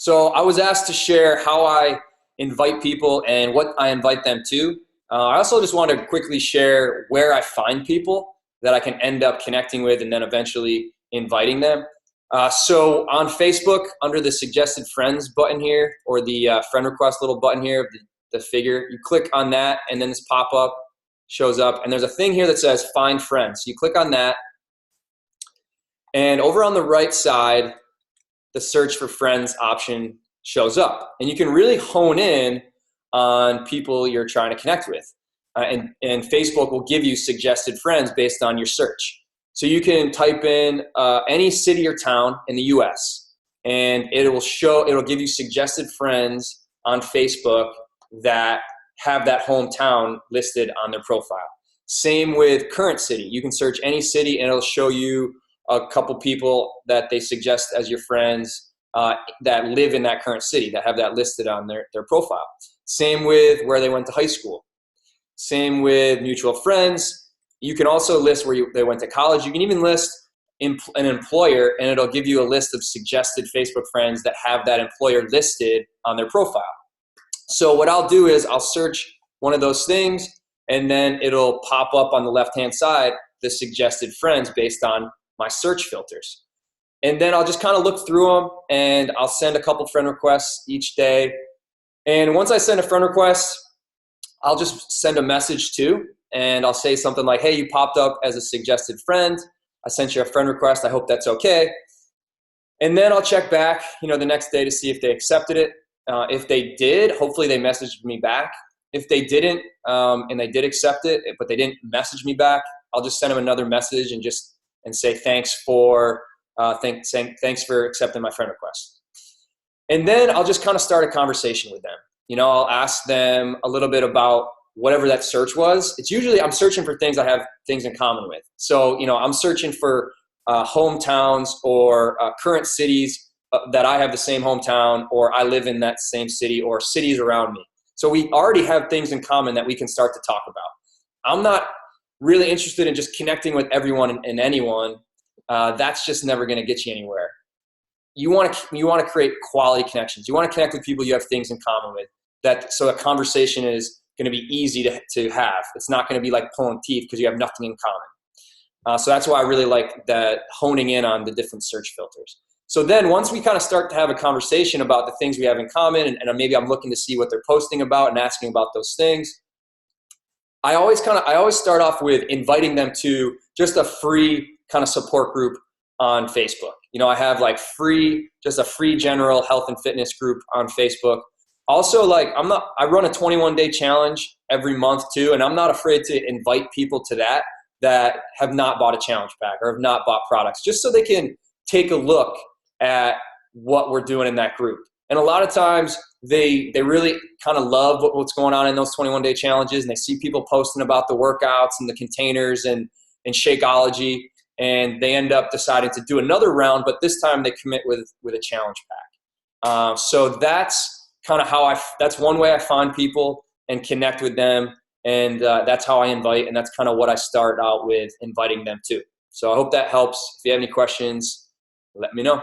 So I was asked to share how I invite people and what I invite them to. I also just want to quickly share where I find people that I can end up connecting with and then eventually inviting them. So on Facebook, under the suggested friends button here, or the friend request little button here of the figure, you click on that and then this pop-up shows up. And there's a thing here that says find friends. So you click on that. And over on the right side, the search for friends option shows up. And you can really hone in on people you're trying to connect with. And Facebook will give you suggested friends based on your search. So you can type in any city or town in the US, and it'll give you suggested friends on Facebook that have that hometown listed on their profile. Same with current city. You can search any city and it'll show you a couple people that they suggest as your friends that live in that current city, that have that listed on their profile. Same with where they went to high school. Same with mutual friends. You can also list where they went to college. You can even list an employer, and it'll give you a list of suggested Facebook friends that have that employer listed on their profile. So what I'll do is I'll search one of those things, and then it'll pop up on the left-hand side the suggested friends based on my search filters. And then I'll just kind of look through them, and I'll send a couple friend requests each day. And once I send a friend request, I'll just send a message too, and I'll say something like, hey, you popped up as a suggested friend. I sent you a friend request. I hope that's okay. And then I'll check back, the next day to see if they accepted it. If they did, hopefully they messaged me back. If they didn't, and they did accept it, but they didn't message me back, I'll just send them another message and say thanks for accepting my friend request. And then I'll just kind of start a conversation with them. I'll ask them a little bit about whatever that search was. It's usually I'm searching for things I have things in common with. So, I'm searching for hometowns or current cities that I have the same hometown, or I live in that same city, or cities around me. So we already have things in common that we can start to talk about. I'm not really interested in just connecting with everyone and anyone. That's just never going to get you anywhere. You want to create quality connections. You want to connect with people you have things in common with. So a conversation is going to be easy to have. It's not going to be like pulling teeth because you have nothing in common. So that's why I really like that, honing in on the different search filters. So then once we kind of start to have a conversation about the things we have in common, and maybe I'm looking to see what they're posting about and asking about those things, I always start off with inviting them to just a free kind of support group on Facebook. I have just a free general health and fitness group on Facebook. Also, I run a 21-day challenge every month too, and I'm not afraid to invite people to that have not bought a challenge pack or have not bought products, just so they can take a look at what we're doing in that group. And a lot of times they really kind of love what's going on in those 21-day challenges, and they see people posting about the workouts and the containers and Shakeology, and they end up deciding to do another round, but this time they commit with a challenge pack. So that's kind of that's one way I find people and connect with them, and that's how I invite, and that's kind of what I start out with inviting them to. So I hope that helps. If you have any questions, let me know.